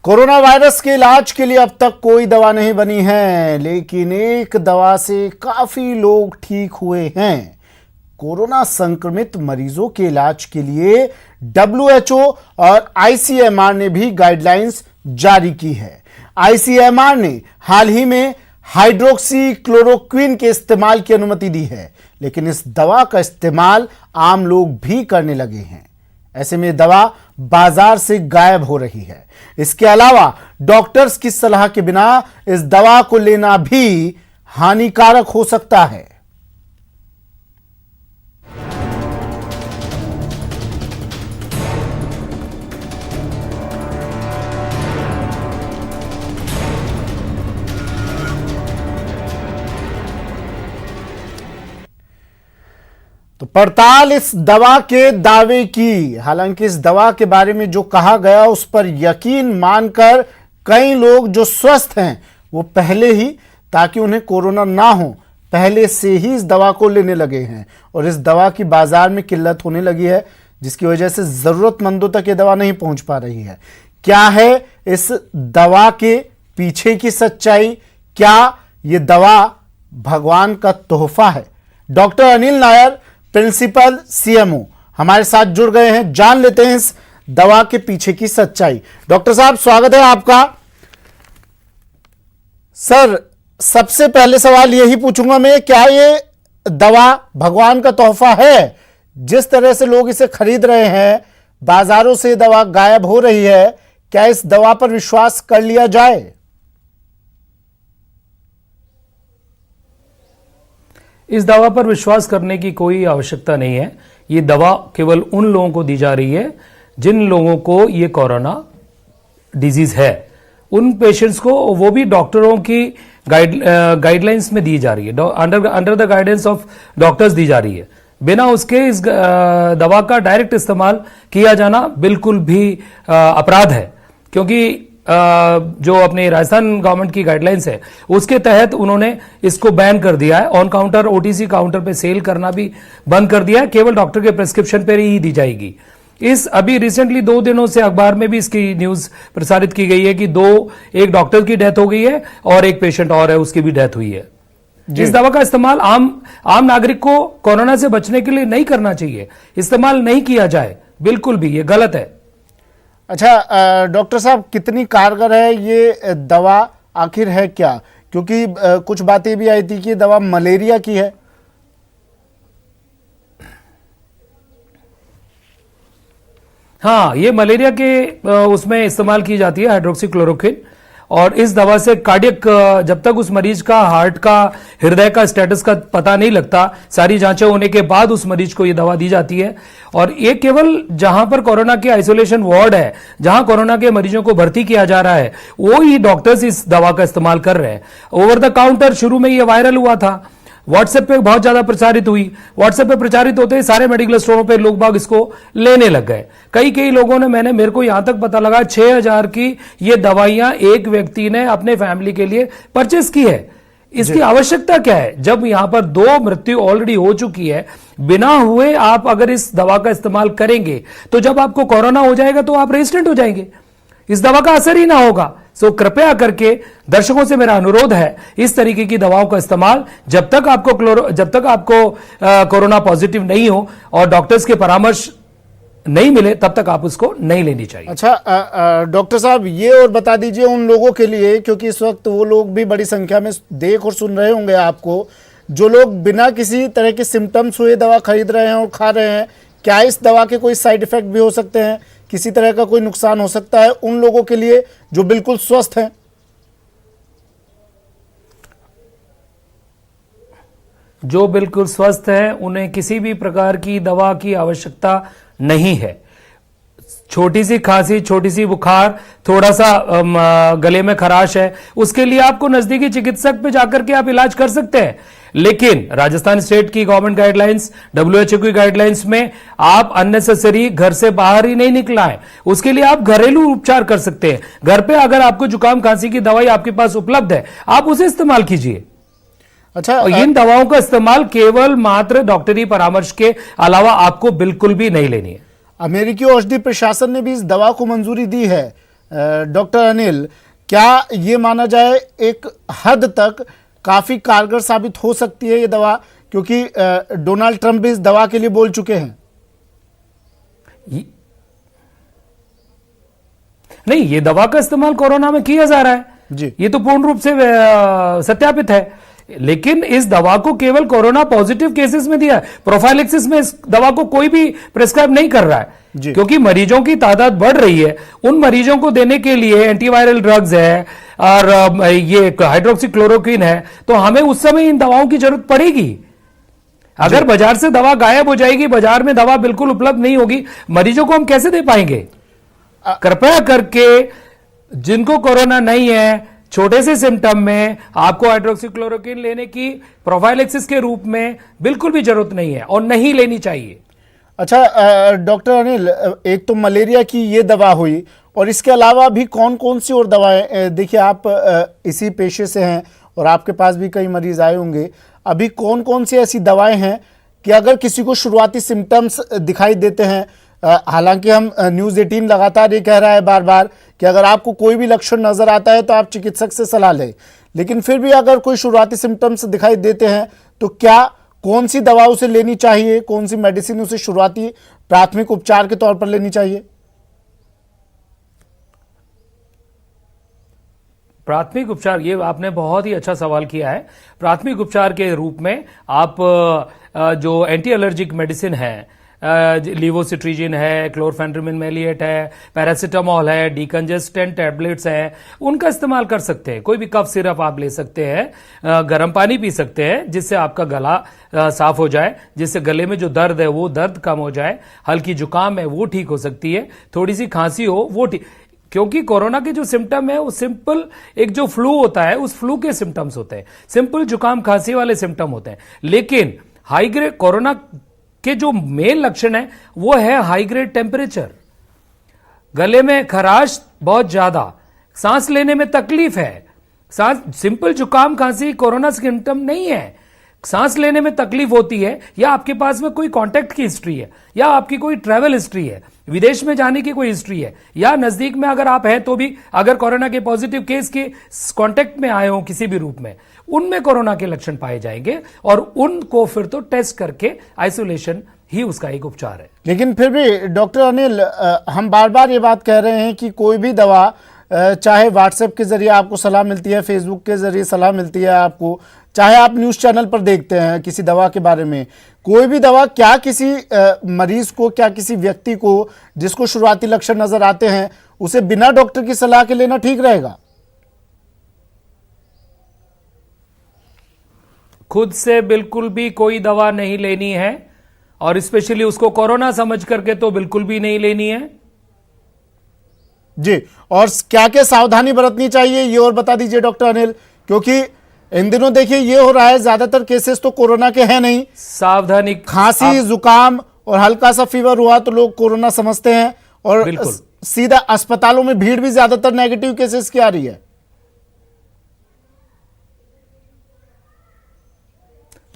Corona virus के इलाज के लिए अब तक कोई दवा नहीं बनी है, लेकिन एक दवा से काफी लोग ठीक हुए हैं। कोरोना संक्रमित मरीजों के इलाज के लिए WHO और ICMR ने भी गाइडलाइंस जारी की है। ICMR ने हाल ही में हाइड्रोक्सी क्लोरोक्विन के इस्तेमाल की अनुमति दी है, लेकिन इस दवा का इस्तेमाल आम लोग भी करने लगे हैं। ऐसे में दवा बाजार से गायब हो रही है। इसके अलावा डॉक्टर्स की सलाह के बिना इस दवा को लेना भी हानिकारक हो सकता है। तो पड़ताल इस दवा के दावे की, हालांकि इस दवा के बारे में जो कहा गया उस पर यकीन मानकर कई लोग जो स्वस्थ हैं वो पहले ही, ताकि उन्हें कोरोना ना हो, पहले से ही इस दवा को लेने लगे हैं और इस दवा की बाजार में किल्लत होने लगी है, जिसकी वजह से जरूरतमंदों तक ये दवा नहीं पहुंच पा रही है। क्या है इस दवा के पीछे की सच्चाई? क्या ये दवा भगवान का तोहफा है? Doctor Anil Nair, principal CMO हमारे साथ जुड़ गए हैं। जान लेते हैं इस दवा के पीछे की सच्चाई। डॉक्टर साहब, स्वागत है आपका। सर, सबसे पहले सवाल यही पूछूंगा मैं, क्या ये दवा भगवान का तोहफा है? जिस तरह से लोग इसे खरीद रहे हैं, बाजारों से दवा गायब हो रही है, क्या इस दवा पर विश्वास कर लिया जाए? इस दवा पर विश्वास करने की कोई आवश्यकता नहीं है। ये दवा केवल उन लोगों को दी जा रही है जिन लोगों को ये कोरोना डिजीज है। उन पेशेंट्स को, वो भी डॉक्टरों की गाइडलाइंस में दी जा रही है, under the guidance of doctors दी जा रही है। बिना उसके इस दवा का डायरेक्ट इस्तेमाल किया जाना बिल्कुल भी अपराध है, क्योंकि जो अपने राजस्थान गवर्नमेंट की गाइडलाइंस है उसके तहत उन्होंने इसको बैन कर दिया है। ऑन काउंटर OTC काउंटर पे सेल करना भी बंद कर दिया है, केवल डॉक्टर के प्रिस्क्रिप्शन पर ही दी जाएगी। इस अभी रिसेंटली 2 दिनों से अखबार में भी इसकी न्यूज प्रसारित की गई है कि एक डॉक्टर की डेथ हो गई है और एक पेशेंट और है, उसकी भी डेथ हुई है। इस दवा का इस्तेमाल आम नागरिक को कोरोना से बचने के लिए नहीं करना चाहिए। इस्तेमाल नहीं किया जाए, बिल्कुल भी, ये गलत है। अच्छा डॉक्टर साहब, कितनी कारगर है ये दवा, आखिर है क्या? क्योंकि कुछ बातें भी आई थी कि दवा मलेरिया की है। हाँ, ये मलेरिया के उसमें इस्तेमाल की जाती है, हाइड्रोक्सी क्लोरोक्विन। और इस दवा से कार्डियक, जब तक उस मरीज का हार्ट का, हृदय का स्टेटस का पता नहीं लगता, सारी जांचें होने के बाद उस मरीज को ये दवा दी जाती है। और ये केवल जहां पर कोरोना के आइसोलेशन वार्ड है, जहां कोरोना के मरीजों को भर्ती किया जा रहा है, वो ही डॉक्टर्स इस दवा का इस्तेमाल कर रहे हैं। ओवर द काउंटर शुरू में ये वायरल हुआ था, व्हाट्सएप पे बहुत ज्यादा प्रचारित हुई। व्हाट्सएप पे प्रचारित होते ही सारे मेडिकल स्टोरों पे लोग बाग इसको लेने लग गए। कई लोगों ने, मेरे को यहां तक पता लगा 6000 की ये दवाइयां एक व्यक्ति ने अपने फैमिली के लिए परचेस की है। इसकी आवश्यकता क्या है? जब यहां पर 2 मृत्यु ऑलरेडी हो चुकी है, बिना हुए आप अगर इस दवा का इस्तेमाल करेंगे तो जब आपको कोरोना हो जाएगा तो आप रेजिस्टेंट हो जाएंगे, इस दवा का असर ही ना होगा। सो कृपया करके दर्शकों से मेरा अनुरोध है, इस तरीके की दवाओं का इस्तेमाल जब तक आपको कोरोना पॉजिटिव नहीं हो और डॉक्टर्स के परामर्श नहीं मिले, तब तक आप उसको नहीं लेनी चाहिए। अच्छा डॉक्टर साहब, ये और बता दीजिए उन लोगों के लिए, क्योंकि इस वक्त वो लोग भी बड़ी संख्या में देख और सुन रहे होंगे आपको, जो लोग बिना किसी तरह के सिम्टम्स हुए दवा खरीद रहे हैं और खा रहे हैं, क्या इस दवा के कोई साइड इफेक्ट भी हो सकते हैं? किसी तरह का कोई नुकसान हो सकता है उन लोगों के लिए जो बिल्कुल स्वस्थ हैं? जो बिल्कुल स्वस्थ हैं उन्हें किसी भी प्रकार की दवा की आवश्यकता नहीं है। छोटी सी खांसी, छोटी सी बुखार, थोड़ा सा गले में खराश है, उसके लिए आपको नजदीकी चिकित्सक पे जाकर के आप इलाज कर सकते हैं। लेकिन राजस्थान स्टेट की गवर्नमेंट गाइडलाइंस, WHO की गाइडलाइंस में आप अननेसेसरी घर से बाहर ही नहीं निकला है। उसके लिए आप घरेलू उपचार कर सकते हैं। घर पे अगर आपको जुकाम खांसी की दवाई आपके पास उपलब्ध है, आप उसे इस्तेमाल कीजिए। अच्छा, इन दवाओं का इस्तेमाल केवल मात्र डॉक्टरी परामर्श के अलावा आपको बिल्कुल भी नहीं लेनी है। अमेरिकी औषधि प्रशासन ने भी इस दवा को मंजूरी दी है। डॉक्टर अनिल, क्या ये माना जाए एक हद तक काफी कारगर साबित हो सकती है ये दवा, क्योंकि डोनाल्ड ट्रंप भी इस दवा के लिए बोल चुके हैं? नहीं, ये दवा का इस्तेमाल कोरोना में किया जा रहा है जी। ये तो पूर्ण रूप से सत्यापित है, लेकिन इस दवा को केवल कोरोना पॉजिटिव केसेस में दिया है। प्रोफाइलेक्सिस में इस दवा को कोई भी प्रिस्क्राइब नहीं कर रहा है, क्योंकि मरीजों की तादाद बढ़ रही है। उन मरीजों को देने के लिए एंटीवायरल ड्रग्स है और ये हाइड्रोक्सीक्लोरोक्विन है, तो हमें उस समय इन दवाओं की जरूरत पड़ेगी। अगर बाजार से दवा गायब हो जाएगी, बाजार में दवा बिल्कुल उपलब्ध नहीं होगी, मरीजों को हम कैसे दे पाएंगे? कृपया करके जिनको कोरोना नहीं है, छोटे से सिम्टम में आपको हाइड्रोक्सीक्लोरोक्विन लेने की प्रोफाइलेक्सिस के रूप में बिल्कुल भी जरूरत नहीं है और नहीं लेनी चाहिए। अच्छा डॉक्टर अनिल, एक तो मलेरिया की ये दवा हुई, और इसके अलावा भी कौन कौन सी और दवाएं, देखिए आप इसी पेशे से हैं और आपके पास भी कई मरीज आए होंगे, अभी कौन कौन सी ऐसी दवाएं हैं कि अगर किसी को शुरुआती सिम्टम्स दिखाई देते हैं, हालांकि हम न्यूज़ 18 लगातार ये कह रहा है बार बार कि अगर आपको कोई भी लक्षण नजर आता है तो आप चिकित्सक से सलाह लें, लेकिन फिर भी अगर कोई शुरुआती सिम्टम्स दिखाई देते हैं तो क्या कौन सी दवा उसे लेनी चाहिए, कौन सी मेडिसिन उसे शुरुआती प्राथमिक उपचार के तौर पर लेनी चाहिए? प्राथमिक उपचार, ये आपने बहुत ही अच्छा सवाल किया है। प्राथमिक उपचार के रूप में आप जो एंटी एलर्जिक मेडिसिन है, लिवोसिट्रीजिन है, क्लोरफेनड्रामिन मेलिएट है, पैरासीटामोल है, डिकंजेस्टेंट टैबलेट्स हैं, उनका इस्तेमाल कर सकते हैं। कोई भी कफ सिरप आप ले सकते हैं, गर्म पानी पी सकते हैं जिससे आपका गला साफ हो जाए, जिससे गले में जो दर्द है वो दर्द कम हो जाए, हल्की जुकाम है वो ठीक हो सकती है, थोड़ी सी खांसी हो वो ठीक, क्योंकि कोरोना के जो सिम्टम है वो सिंपल एक जो फ्लू होता है उस फ्लू के सिम्टम्स होते हैं, सिंपल जुकाम खांसी वाले सिम्टम होते हैं। लेकिन हाई ग्रेड कोरोना के जो मेन लक्षण है वो है हाई ग्रेड टेम्परेचर, गले में खराश बहुत ज्यादा, सांस लेने में तकलीफ है। सिंपल जुकाम खांसी कोरोना सिम्टम नहीं है। सांस लेने में तकलीफ होती है, या आपके पास में कोई कांटेक्ट की हिस्ट्री है, या आपकी कोई ट्रैवल हिस्ट्री है, विदेश में जाने की कोई हिस्ट्री है, या नजदीक में अगर आप हैं तो भी अगर कोरोना के पॉजिटिव केस के कांटेक्ट में आए हो किसी भी रूप में, उनमें कोरोना के लक्षण पाए जाएंगे और उनको फिर तो टेस्ट करके आइसोलेशन ही उसका एक उपचार है। लेकिन फिर भी डॉक्टर अनिल, हम बार बार ये बात कह रहे हैं कि कोई भी दवा, चाहे व्हाट्सएप के जरिए आपको सलाह मिलती है, फेसबुक के जरिए सलाह मिलती है आपको, चाहे आप न्यूज़ चैनल पर देखते हैं किसी दवा के बारे में, कोई भी दवा क्या किसी मरीज को, क्या किसी व्यक्ति को जिसको शुरुआती लक्षण नजर आते हैं उसे बिना डॉक्टर की सलाह के लेना ठीक रहेगा? खुद से बिल्कुल भी कोई दवा नहीं लेनी है, और स्पेशली उसको कोरोना समझ करके तो बिल्कुल भी नहीं लेनी है जी। और क्या क्या सावधानी बरतनी चाहिए ये और बता दीजिए डॉक्टर अनिल, क्योंकि इन दिनों देखिए ये हो रहा है, ज्यादातर केसेस तो कोरोना के हैं नहीं, सावधानी, खांसी जुकाम और हल्का सा फीवर हुआ तो लोग कोरोना समझते हैं, और सीधा अस्पतालों में भीड़ भी ज्यादातर नेगेटिव केसेस की आ रही है।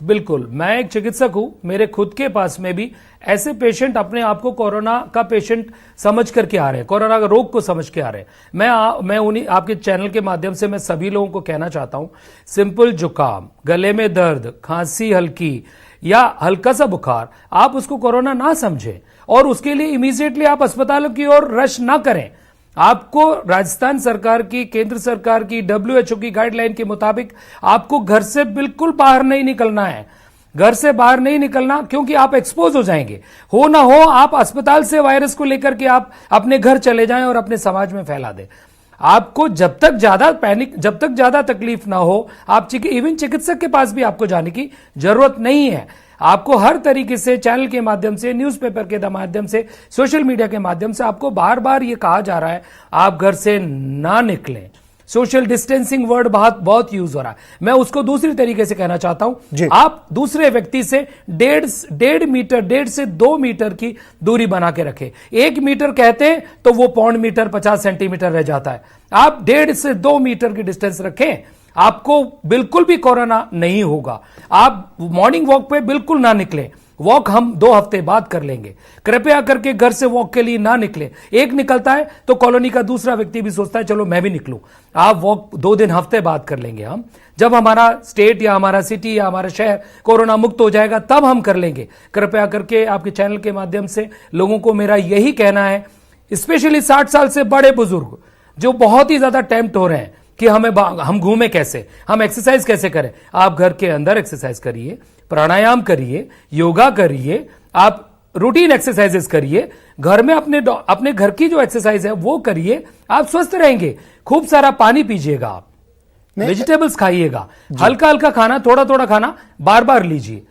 बिल्कुल, मैं एक चिकित्सक हूं, मेरे खुद के पास में भी ऐसे पेशेंट अपने आप को कोरोना का पेशेंट समझ करके आ रहे हैं, कोरोना का रोग को समझ के आ रहे हैं। मैं उन्हीं आपके चैनल के माध्यम से मैं सभी लोगों को कहना चाहता हूं, सिंपल जुकाम, गले में दर्द, खांसी हल्की या हल्का सा बुखार, आप उसको कोरोना ना समझें और उसके लिए इमीडिएटली आप अस्पतालों की ओर रश ना करें। आपको राजस्थान सरकार की, केंद्र सरकार की, WHO की गाइडलाइन के मुताबिक आपको घर से बिल्कुल बाहर नहीं निकलना है, घर से बाहर नहीं निकलना, क्योंकि आप एक्सपोज हो जाएंगे। हो ना हो आप अस्पताल से वायरस को लेकर के आप अपने घर चले जाएं और अपने समाज में फैला दें। आपको जब तक ज्यादा तकलीफ ना हो, आप इवन चिकित्सक के पास भी आपको जाने की जरूरत नहीं है। आपको हर तरीके से चैनल के माध्यम से, न्यूज़पेपर के माध्यम से, सोशल मीडिया के माध्यम से आपको बार बार ये कहा जा रहा है आप घर से ना निकलें। सोशल डिस्टेंसिंग वर्ड बहुत यूज हो रहा है, मैं उसको दूसरी तरीके से कहना चाहता हूं, आप दूसरे व्यक्ति से 1.5 से 2 मीटर की दूरी बना के रखें। 1 मीटर कहते हैं तो वो 0.5 मीटर 50 सेंटीमीटर रह जाता है। आप 1.5 से 2 मीटर की डिस्टेंस रखें, आपको बिल्कुल भी कोरोना नहीं होगा। आप मॉर्निंग वॉक पे बिल्कुल ना निकलें, वॉक हम 2 हफ्ते बाद कर लेंगे। कृपया करके घर से वॉक के लिए ना निकले। एक निकलता है तो कॉलोनी का दूसरा व्यक्ति भी सोचता है चलो मैं भी निकलूं। आप वॉक 2 दिन हफ्ते बाद कर लेंगे। हम जब हमारा स्टेट या हमारा सिटी या हमारा शहर कोरोना मुक्त हो जाएगा तब हम कर लेंगे। कृपया करके आपके चैनल के माध्यम से लोगों को मेरा यही कहना है, स्पेशली 60 साल से बड़े बुजुर्ग जो बहुत ही ज्यादा टेम्प्ट हो रहे हैं कि हम घूमें कैसे, हम एक्सरसाइज कैसे करें। आप घर के अंदर एक्सरसाइज करिए, प्राणायाम करिए, योगा करिए, आप रूटीन एक्सरसाइजेस करिए, घर में अपने घर की जो एक्सरसाइज है वो करिए, आप स्वस्थ रहेंगे। खूब सारा पानी पीजिएगा, आप वेजिटेबल्स खाइएगा, हल्का हल्का खाना, थोड़ा थोड़ा खाना बार बार लीजिए।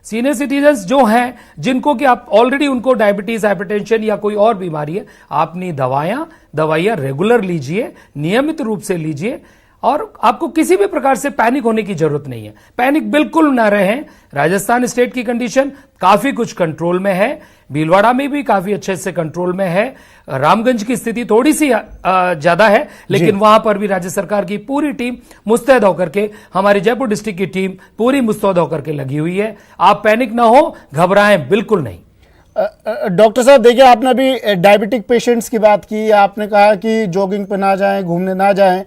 सीनियर सिटीजन्स जो हैं जिनको कि आप ऑलरेडी उनको डायबिटीज, हाइपरटेंशन या कोई और बीमारी है, आपने दवाइयां रेगुलर लीजिए, नियमित रूप से लीजिए और आपको किसी भी प्रकार से पैनिक होने की जरूरत नहीं है। पैनिक बिल्कुल ना रहें। राजस्थान स्टेट की कंडीशन काफी कुछ कंट्रोल में है, भीलवाड़ा में भी काफी अच्छे से कंट्रोल में है, रामगंज की स्थिति थोड़ी सी ज्यादा है, लेकिन वहां पर भी राज्य सरकार की पूरी टीम मुस्तैद होकर के, हमारी जयपुर डिस्ट्रिक्ट की टीम पूरी मुस्तैद होकर के लगी हुई है। आप पैनिक ना हो, घबराएं बिल्कुल नहीं। डॉक्टर साहब देखिए, आपने अभी डायबिटिक पेशेंट्स की बात की, आपने कहा कि जॉगिंग पे ना जाएं, घूमने ना जाएं।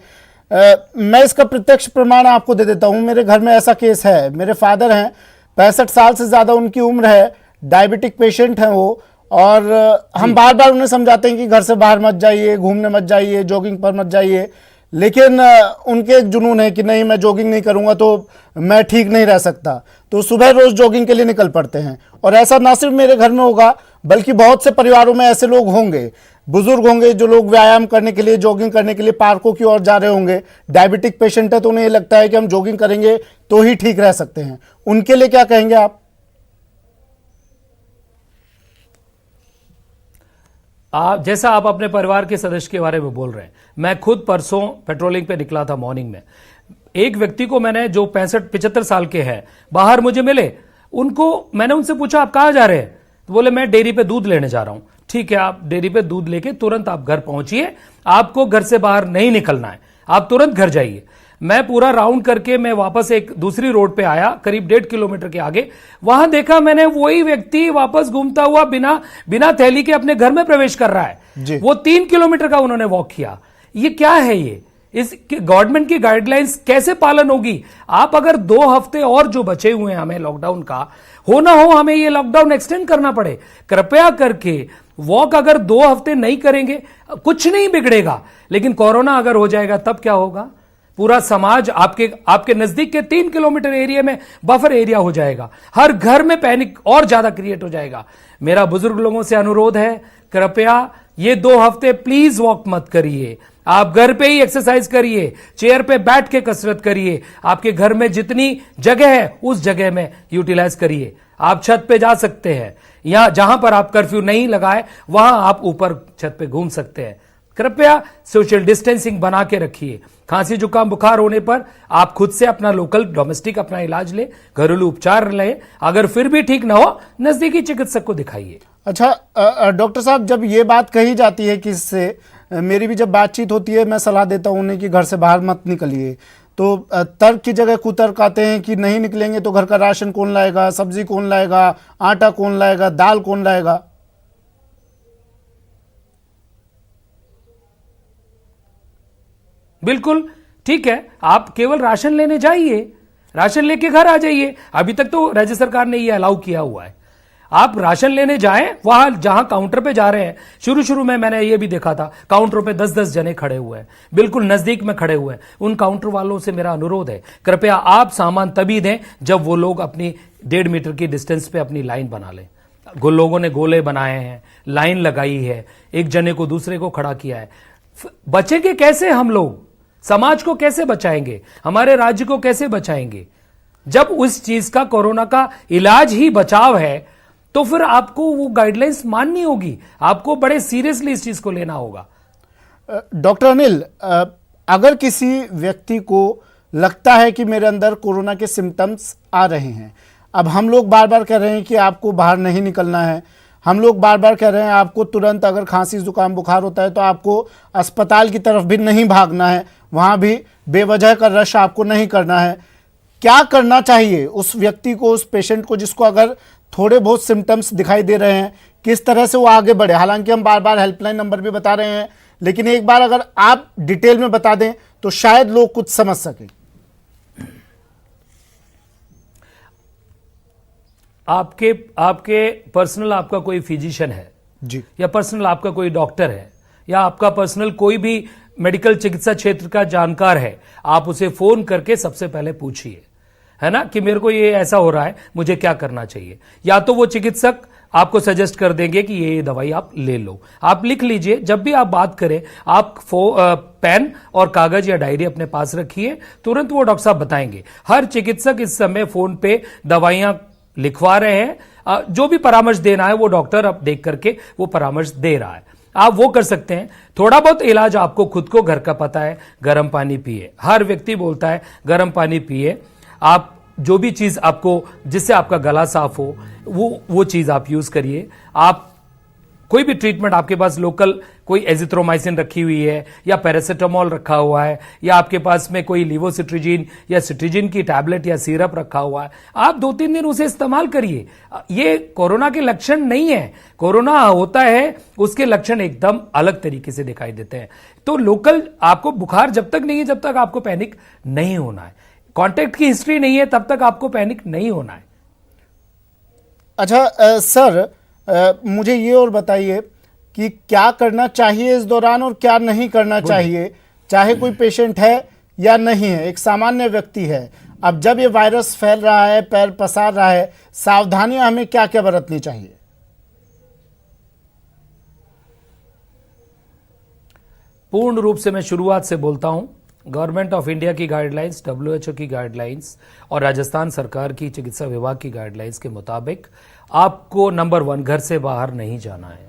मैं इसका प्रत्यक्ष प्रमाण आपको दे देता हूं। मेरे घर में ऐसा केस है। मेरे फादर हैं, 65 साल से ज़्यादा उनकी उम्र है, डायबिटिक पेशेंट हैं वो, और हम बार बार उन्हें समझाते हैं कि घर से बाहर मत जाइए, घूमने मत जाइए, जॉगिंग पर मत जाइए, लेकिन उनके एक जुनून है कि नहीं मैं जॉगिंग नहीं करूंगा तो मैं ठीक नहीं रह सकता। तो सुबह रोज जॉगिंग के लिए निकल पड़ते हैं। और ऐसा ना सिर्फ मेरे घर में होगा बल्कि बहुत से परिवारों में ऐसे लोग होंगे, बुजुर्ग होंगे जो लोग व्यायाम करने के लिए, जॉगिंग करने के लिए पार्कों की ओर जा रहे होंगे। डायबिटिक पेशेंट है तो उन्हें लगता है कि हम जॉगिंग करेंगे तो ही ठीक रह सकते हैं। उनके लिए क्या कहेंगे आप? जैसा आप अपने परिवार के सदस्य के बारे में बोल रहे हैं, मैं खुद परसों पेट्रोलिंग पे निकला था मॉर्निंग में। एक व्यक्ति को मैंने, जो 65-75 साल के हैं, बाहर मुझे मिले, मैंने उनसे पूछा आप कहां जा रहे हैं? तो बोले मैं डेयरी पे दूध लेने जा रहा हूं। ठीक है, आप डेयरी पे दूध लेके तुरंत आप घर पहुंचिए, आपको घर से बाहर नहीं निकलना है, आप तुरंत घर जाइए। मैं पूरा राउंड करके मैं वापस एक दूसरी रोड पे आया, करीब 1.5 किलोमीटर के आगे, वहां देखा मैंने वही व्यक्ति वापस घूमता हुआ बिना थैली के अपने घर में प्रवेश कर रहा है। वो 3 किलोमीटर का उन्होंने वॉक किया। ये क्या है? ये इस गवर्नमेंट की गाइडलाइंस कैसे पालन होगी? आप अगर 2 हफ्ते और जो बचे हुए हैं हमें लॉकडाउन का, हो ना हो हमें ये लॉकडाउन एक्सटेंड करना पड़े, कृपया करके वॉक अगर 2 हफ्ते नहीं करेंगे कुछ नहीं बिगड़ेगा, लेकिन कोरोना अगर हो जाएगा तब क्या होगा? पूरा समाज आपके नजदीक के 3 किलोमीटर एरिया में बफर एरिया हो जाएगा, हर घर में पैनिक और ज्यादा क्रिएट हो जाएगा। मेरा बुजुर्ग लोगों से अनुरोध है, कृपया ये 2 हफ्ते प्लीज वॉक मत करिए, आप घर पे ही एक्सरसाइज करिए, चेयर पे बैठ के कसरत करिए, आपके घर में जितनी जगह है उस जगह में यूटिलाइज करिए। आप छत पे जा सकते हैं, या जहां पर आप कर्फ्यू नहीं लगाए वहां आप ऊपर छत पे घूम सकते हैं। कृपया सोशल डिस्टेंसिंग बना के रखिए। खांसी जुकाम बुखार होने पर आप खुद से अपना लोकल डोमेस्टिक अपना इलाज ले, घरेलू उपचार ले, अगर फिर भी ठीक ना हो नजदीकी चिकित्सक को दिखाइए। अच्छा डॉक्टर साहब, जब ये बात कही जाती है कि इससे, मेरी भी जब बातचीत होती है मैं सलाह देता हूं उन्हें कि घर से बाहर मत निकलिए, तो तर्क की जगह कुतर्क आते हैं कि नहीं निकलेंगे तो घर का राशन कौन लाएगा, सब्जी कौन लाएगा, आटा कौन लाएगा, दाल कौन लाएगा? बिल्कुल ठीक है, आप केवल राशन लेने जाइए, राशन लेके घर आ जाइए। अभी तक तो राज्य सरकार ने ये अलाउ किया हुआ है। आप राशन लेने जाएं, वहां जहां काउंटर पे जा रहे हैं, शुरू में मैंने ये भी देखा था काउंटर पे 10-10 जने खड़े हुए हैं, बिल्कुल नजदीक में खड़े हुए हैं। उन काउंटर वालों से मेरा अनुरोध है, कृपया आप सामान तभी दें जब वो लोग अपनी 1.5 मीटर की डिस्टेंस पे अपनी लाइन बना लें। लोगों ने गोले बनाए हैं, लाइन लगाई है, एक जने को दूसरे को खड़ा किया है। बचेंगे कैसे हम लोग? समाज को कैसे बचाएंगे? हमारे राज्य को कैसे बचाएंगे? जब उस चीज का, कोरोना का इलाज ही बचाव है, तो फिर आपको वो गाइडलाइंस माननी होगी, आपको बड़े सीरियसली इस चीज को लेना होगा। डॉक्टर अनिल, अगर किसी व्यक्ति को लगता है कि मेरे अंदर कोरोना के सिम्टम्स आ रहे हैं, अब हम लोग बार बार कह रहे हैं कि आपको बाहर नहीं निकलना है, हम लोग बार बार कह रहे हैं आपको तुरंत अगर खांसी जुकाम बुखार होता है तो आपको अस्पताल की तरफ भी नहीं भागना है, वहाँ भी बेवजह का रश आपको नहीं करना है, क्या करना चाहिए उस व्यक्ति को, उस पेशेंट को, जिसको अगर थोड़े बहुत सिम्टम्स दिखाई दे रहे हैं, किस तरह से वो आगे बढ़े? हालांकि हम बार बार हेल्पलाइन नंबर भी बता रहे हैं, लेकिन एक बार अगर आप डिटेल में बता दें तो शायद लोग कुछ समझ सके। आपके पर्सनल आपका कोई फिजिशियन है जी, या पर्सनल आपका कोई डॉक्टर है या आपका पर्सनल कोई भी मेडिकल चिकित्सा क्षेत्र का जानकार है, आप उसे फोन करके सबसे पहले पूछिए, है ना, कि मेरे को ये ऐसा हो रहा है, मुझे क्या करना चाहिए। या तो वो चिकित्सक आपको सजेस्ट कर देंगे कि ये दवाई आप ले लो। आप लिख लीजिए, जब भी आप बात करें आप पेन और कागज या डायरी अपने पास रखिए, तुरंत वो डॉक्टर साहब बताएंगे। हर चिकित्सक इस समय फोन पे दवाइयां लिखवा रहे हैं, जो भी परामर्श देना है वो डॉक्टर अब देख करके वो परामर्श दे रहा है, आप वो कर सकते हैं। थोड़ा बहुत इलाज आपको खुद को घर का पता है, गर्म पानी पिए, हर व्यक्ति बोलता है गर्म पानी पिए। आप जो भी चीज आपको, जिससे आपका गला साफ हो, वो चीज आप यूज करिए। आप कोई भी ट्रीटमेंट आपके पास लोकल कोई एजिथ्रोमाइसिन रखी हुई है या पैरासिटामोल रखा हुआ है या आपके पास में कोई लिवोसिट्रिजिन या सिट्रिजिन की टैबलेट या सिरप रखा हुआ है, आप 2-3 दिन उसे इस्तेमाल करिए। ये कोरोना के लक्षण नहीं है, कोरोना होता है उसके लक्षण एकदम अलग तरीके से दिखाई देते हैं। तो लोकल आपको बुखार जब तक नहीं है, जब तक आपको पैनिक नहीं होना है। कॉन्टेक्ट की हिस्ट्री नहीं है तब तक आपको पैनिक नहीं होना है। अच्छा सर, मुझे ये और बताइए कि क्या करना चाहिए इस दौरान और क्या नहीं करना चाहिए, चाहे कोई पेशेंट है या नहीं है, एक सामान्य व्यक्ति है। अब जब ये वायरस फैल रहा है, पैर पसार रहा है, सावधानियां हमें क्या क्या बरतनी चाहिए? पूर्ण रूप से मैं शुरुआत से बोलता हूं, गवर्नमेंट ऑफ इंडिया की गाइडलाइंस, WHO की गाइडलाइंस और राजस्थान सरकार की चिकित्सा विभाग की गाइडलाइंस के मुताबिक आपको नंबर 1 घर से बाहर नहीं जाना है।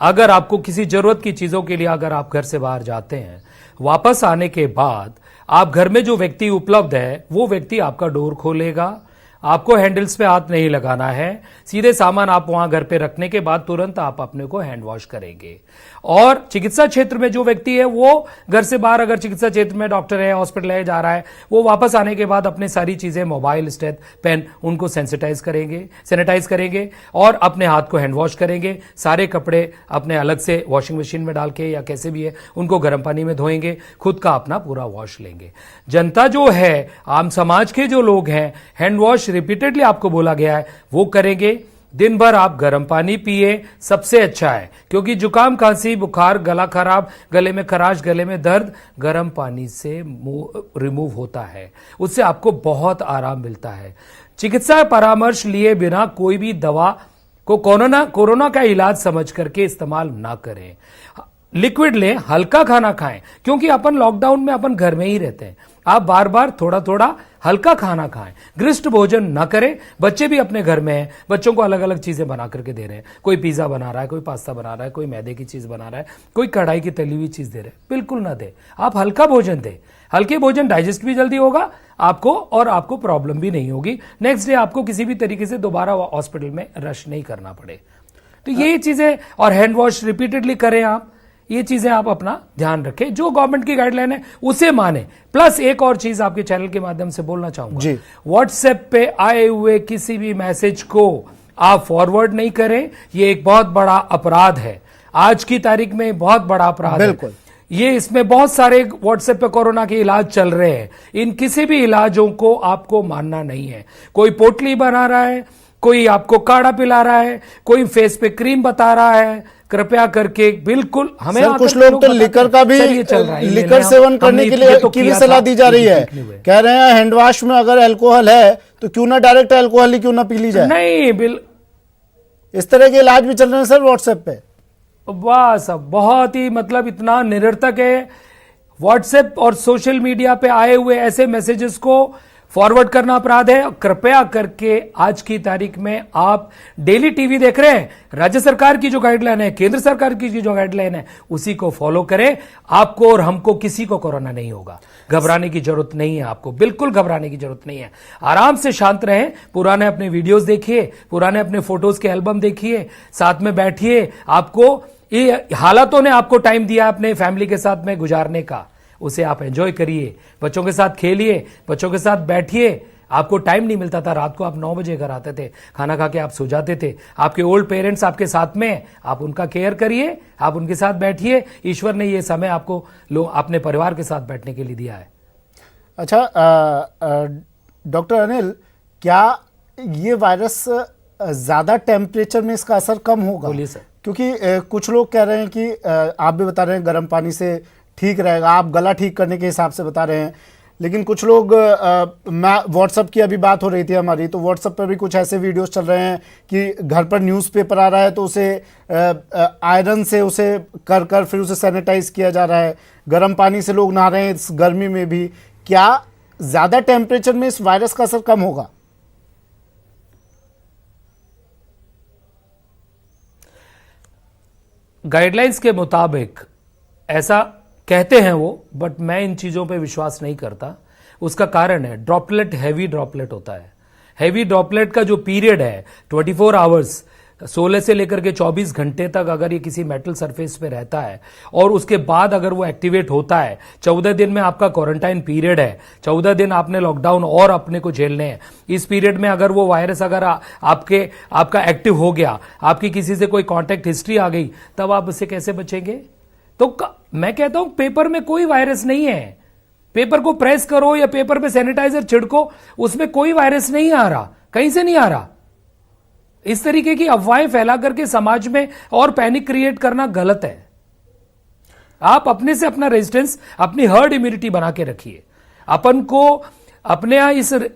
अगर आपको किसी जरूरत की चीजों के लिए अगर आप घर से बाहर जाते हैं, वापस आने के बाद आप घर में जो व्यक्ति उपलब्ध है वो व्यक्ति आपका डोर खोलेगा। आपको हैंडल्स पे हाथ नहीं लगाना है, सीधे सामान आप वहां घर पे रखने के बाद तुरंत आप अपने को हैंड वॉश करेंगे। और चिकित्सा क्षेत्र में जो व्यक्ति है वो घर से बाहर, अगर चिकित्सा क्षेत्र में डॉक्टर है, हॉस्पिटल है, जा रहा है, वो वापस आने के बाद अपनी सारी चीजें, मोबाइल, स्टेथ, पेन, उनको सैनिटाइज करेंगे और अपने हाथ को हैंड वॉश करेंगे। सारे कपड़े अपने अलग से वॉशिंग मशीन में डाल के या कैसे भी है उनको गर्म पानी में धोएंगे, खुद का अपना पूरा वॉश लेंगे। जनता जो है, आम समाज के जो लोग हैं, हैंड वॉश रिपीटेडली आपको बोला गया है वो करेंगे। दिन भर आप गर्म पानी पिए, सबसे अच्छा है, क्योंकि जुकाम, खांसी, बुखार, गला खराब, गले में खराश, गले में दर्द गर्म पानी से रिमूव होता है, उससे आपको बहुत आराम मिलता है। चिकित्सा परामर्श लिए बिना कोई भी दवा को कोरोना का इलाज समझ करके इस्तेमाल ना करें। लिक्विड लें, हल्का खाना खाएं, क्योंकि अपन लॉकडाउन में अपन घर में ही रहते हैं। आप बार बार थोड़ा थोड़ा हल्का खाना खाएं, गृष्ट भोजन ना करें। बच्चे भी अपने घर में हैं, बच्चों को अलग अलग चीजें बना करके दे रहे हैं, कोई पिज्जा बना रहा है, कोई पास्ता बना रहा है, कोई मैदे की चीज बना रहा है, कोई कढ़ाई की तली हुई चीज दे रहे हैं, बिल्कुल ना दे। आप हल्का भोजन दें, हल्के भोजन डाइजेस्ट भी जल्दी होगा आपको और आपको प्रॉब्लम भी नहीं होगी। नेक्स्ट डे आपको किसी भी तरीके से दोबारा हॉस्पिटल में रश नहीं करना पड़े। तो ये चीजें, और हैंड वॉश रिपीटेडली करें आप, ये चीजें आप अपना ध्यान रखें, जो गवर्नमेंट की गाइडलाइन है उसे माने। प्लस एक और चीज आपके चैनल के माध्यम से बोलना चाहूंगा, व्हाट्सएप पे आए हुए किसी भी मैसेज को आप फॉरवर्ड नहीं करें, ये एक बहुत बड़ा अपराध है। आज की तारीख में बहुत बड़ा अपराध है ये। इसमें बहुत सारे व्हाट्सएप पे कोरोना के इलाज चल रहे हैं, इन किसी भी इलाजों को आपको मानना नहीं है। कोई पोटली बना रहा है, कोई आपको काढ़ा पिला रहा है, कोई फेस पे क्रीम बता रहा है, कृपया करके बिल्कुल हमें सर, कुछ लोग तो लिकर का भी, लिकर सेवन करने के लिए की भी सलाह दी जा रही है। कह रहे हैं हैंड वॉश में अगर अल्कोहल है तो क्यों ना डायरेक्ट अल्कोहल ही क्यों ना पी ली जाए। नहीं, इस तरह के इलाज भी चल रहे हैं सर व्हाट्सएप पे। वाह, सब बहुत ही मतलब इतना निरर्थक है। व्हाट्सएप और सोशल मीडिया पे आए हुए ऐसे मैसेजेस को फॉरवर्ड करना अपराध है। कृपया करके आज की तारीख में आप डेली टीवी देख रहे हैं, राज्य सरकार की जो गाइडलाइन है, केंद्र सरकार की जो गाइडलाइन है, उसी को फॉलो करें। आपको और हमको किसी को कोरोना नहीं होगा, घबराने की जरूरत नहीं है, आपको बिल्कुल घबराने की जरूरत नहीं है। आराम से शांत रहें, पुराने अपने वीडियोस देखिए, पुराने अपने फोटोज के एल्बम देखिए, साथ में बैठिए। आपको ये हालातों ने आपको टाइम दिया अपने फैमिली के साथ में गुजारने का, उसे आप एंजॉय करिए, बच्चों के साथ खेलिए, बच्चों के साथ बैठिए। आपको टाइम नहीं मिलता था, रात को आप 9 बजे घर आते थे, खाना खा के आप सो जाते थे। आपके ओल्ड पेरेंट्स आपके साथ में, आप उनका केयर करिए, आप उनके साथ बैठिए। ईश्वर ने ये समय आपको अपने परिवार के साथ बैठने के लिए दिया है। अच्छा डॉक्टर अनिल, क्या ये वायरस ज़्यादा टेम्परेचर में इसका असर कम होगा? बोलिए सर। क्योंकि कुछ लोग कह रहे हैं कि आप भी बता रहे हैं गर्म पानी से ठीक रहेगा, आप गला ठीक करने के हिसाब से बता रहे हैं, लेकिन कुछ लोग मैं व्हाट्सएप की अभी बात हो रही थी हमारी, तो व्हाट्सएप पर भी कुछ ऐसे वीडियोस चल रहे हैं कि घर पर न्यूज़पेपर आ रहा है तो उसे आयरन से उसे कर फिर उसे सैनिटाइज किया जा रहा है, गर्म पानी से लोग नहा रहे हैं इस गर्मी में भी। क्या ज़्यादा टेम्परेचर में इस वायरस का असर कम होगा? गाइडलाइंस के मुताबिक ऐसा कहते हैं वो, बट मैं इन चीजों पे विश्वास नहीं करता। उसका कारण है ड्रॉपलेट, हैवी ड्रॉपलेट होता है। हैवी ड्रॉपलेट का जो पीरियड है 24 आवर्स, 16 से लेकर के 24 घंटे तक अगर ये किसी मेटल सरफेस पे रहता है और उसके बाद अगर वो एक्टिवेट होता है, 14 दिन में आपका क्वारंटाइन पीरियड है, 14 दिन आपने लॉकडाउन और अपने को झेलने हैं। इस पीरियड में अगर वो वायरस अगर आपका एक्टिव हो गया, आपकी किसी से कोई कॉन्टेक्ट हिस्ट्री आ गई, तब आप उससे कैसे बचेंगे? तो मैं कहता हूं पेपर में कोई वायरस नहीं है। पेपर को प्रेस करो या पेपर पे सैनिटाइजर छिड़को, उसमें कोई वायरस नहीं आ रहा, कहीं से नहीं आ रहा। इस तरीके की अफवाहें फैला करके समाज में और पैनिक क्रिएट करना गलत है। आप अपने से अपना रेजिस्टेंस, अपनी हर्ड इम्यूनिटी बना के रखिए। अपन को अपने यहां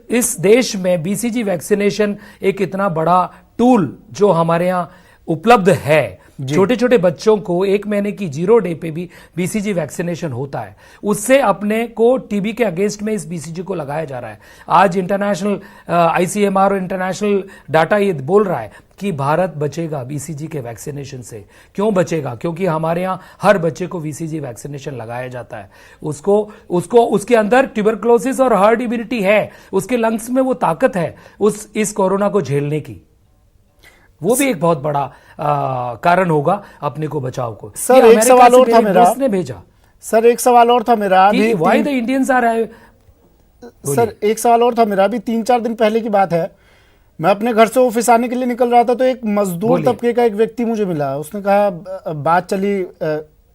इस देश में बीसीजी वैक्सीनेशन एक इतना बड़ा टूल जो हमारे यहां उपलब्ध है। छोटे छोटे बच्चों को 1 महीने की 0 डे पे भी बीसीजी वैक्सीनेशन होता है। उससे अपने को टीबी के अगेंस्ट में इस बीसीजी को लगाया जा रहा है। आज इंटरनेशनल आईसीएमआर और इंटरनेशनल डाटा ये बोल रहा है कि भारत बचेगा बीसीजी के वैक्सीनेशन से। क्यों बचेगा? क्योंकि हमारे यहां हर बच्चे को बीसीजी वैक्सीनेशन लगाया जाता है। उसको उसके अंदर ट्यूबरक्लोसिस और हर्ड इम्यूनिटी है, उसके लंग्स में वो ताकत है इस कोरोना को झेलने की। वो भी एक बहुत बड़ा कारण होगा अपने को बचाव को। सर एक सवाल और था मेरा, ने भेजा सर एक सवाल और था मेरा, व्हाई द इंडियंस आर आए। सर एक सवाल और था मेरा, अभी 3-4 दिन पहले की बात है, मैं अपने घर से ऑफिस आने के लिए निकल रहा था तो एक मजदूर तबके का एक व्यक्ति मुझे मिला। उसने कहा, बात चली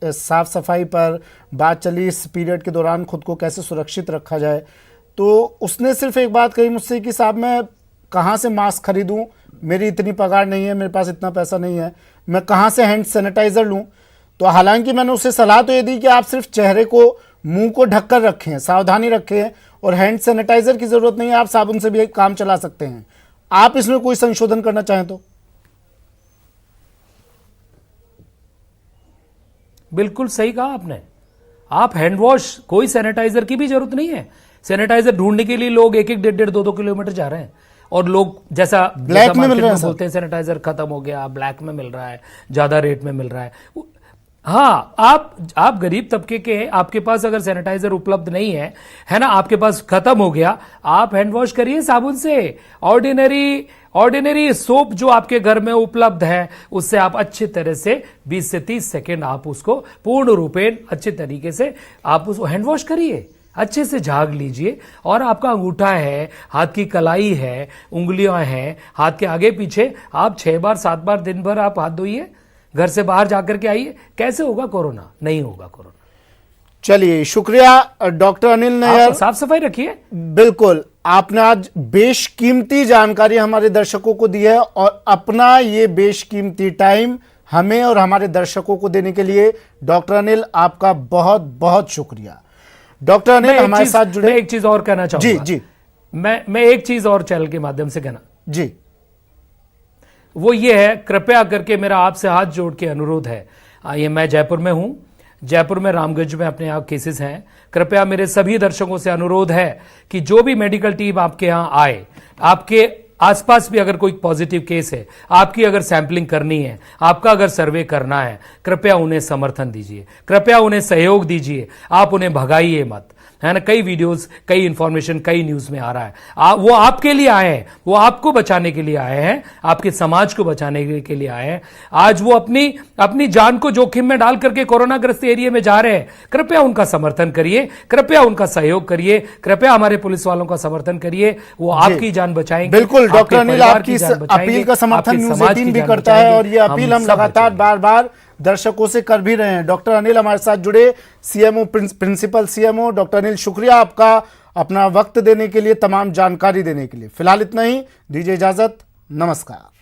साफ सफाई पर, बात चली इस पीरियड के दौरान खुद को कैसे सुरक्षित रखा जाए, तो उसने सिर्फ एक बात कही मुझसे कि साहब मैं कहाँ से मास्क खरीदूं, मेरी इतनी पगार नहीं है, मेरे पास इतना पैसा नहीं है, मैं कहाँ से हैंड सैनिटाइजर लूं। तो हालांकि मैंने उसे सलाह तो ये दी कि आप सिर्फ चेहरे को, मुंह को ढककर रखें, सावधानी रखें, और हैंड सैनिटाइजर की जरूरत नहीं है, आप साबुन से भी काम चला सकते हैं। आप इसमें कोई संशोधन करना चाहें तो? बिल्कुल सही कहा आपने। आप हैंड वॉश, कोई सैनिटाइजर की भी जरूरत नहीं है। सैनिटाइजर ढूंढने के लिए लोग 1-1, 1.5, 2-2 किलोमीटर जा रहे हैं, और लोग जैसा ब्लैक में मिल रहा है, बोलते हैं सैनिटाइजर खत्म हो गया, ब्लैक में मिल रहा है, ज्यादा रेट में मिल रहा है। हाँ, आप गरीब तबके के हैं, आपके पास अगर सैनिटाइजर उपलब्ध नहीं है ना, आपके पास खत्म हो गया, आप हैंड वॉश करिए साबुन से। ऑर्डिनरी सोप जो आपके घर में उपलब्ध है, उससे आप अच्छी तरह से 20 से 30 सेकेंड आप उसको पूर्ण रूपेण अच्छे तरीके से आप उसको हैंड वॉश करिए, अच्छे से झाग लीजिए। और आपका अंगूठा है, हाथ की कलाई है, उंगलियां हैं, हाथ के आगे पीछे, आप 6 बार 7 बार दिन भर आप हाथ धोइए, घर से बाहर जाकर के आइए। कैसे होगा कोरोना? नहीं होगा कोरोना। चलिए, शुक्रिया डॉक्टर अनिल नैयर। साफ सफाई रखिए। बिल्कुल, आपने आज बेशकीमती जानकारी हमारे दर्शकों को दी है, और अपना ये बेशकीमती टाइम हमें और हमारे दर्शकों को देने के लिए डॉक्टर अनिल आपका बहुत बहुत शुक्रिया। डॉक्टर अनिल हमारे साथ जुड़े। मैं एक चीज और कहना चाहूंगा। जी। मैं एक चीज और चैनल के माध्यम से कहना जी, वो ये है, कृपया करके मेरा आपसे हाथ जोड़ के अनुरोध है। ये मैं जयपुर में हूं, जयपुर में रामगंज में अपने यहाँ केसेस हैं। कृपया मेरे सभी दर्शकों से अनुरोध है कि जो भी मेडिकल टीम आपके यहाँ आए, आपके आसपास भी अगर कोई पॉजिटिव केस है, आपकी अगर सैंपलिंग करनी है, आपका अगर सर्वे करना है, कृपया उन्हें समर्थन दीजिए, कृपया उन्हें सहयोग दीजिए। आप उन्हें भगाइए मत, है ना, कई वीडियोस, कई इंफॉर्मेशन, कई न्यूज में आ रहा है। वो आपके लिए आए हैं, वो आपको बचाने के लिए आए हैं, आपके समाज को बचाने के लिए आए हैं। आज वो अपनी जान को जोखिम में डाल करके कोरोना ग्रस्त एरिया में जा रहे हैं। कृपया उनका समर्थन करिए, कृपया उनका सहयोग करिए, कृपया हमारे पुलिस वालों का समर्थन करिए। वो आपकी जान बचाएंगे। बिल्कुल डॉक्टर आपके अनिल, परिवार आपकी की जान बचाएंगे, अपील का समर्थन आपके न्यूज़ समाज 18 की भी जान करता है बचाएंगे। और ये अपील हम सब लगातार बचाएंगे। बार बार दर्शकों से कर भी रहे हैं। डॉक्टर अनिल हमारे साथ जुड़े, CMO, principal CMO. Doctor Anil, शुक्रिया आपका अपना वक्त देने के लिए, तमाम जानकारी देने के लिए। फिलहाल इतना ही, दीजिए इजाजत, नमस्कार।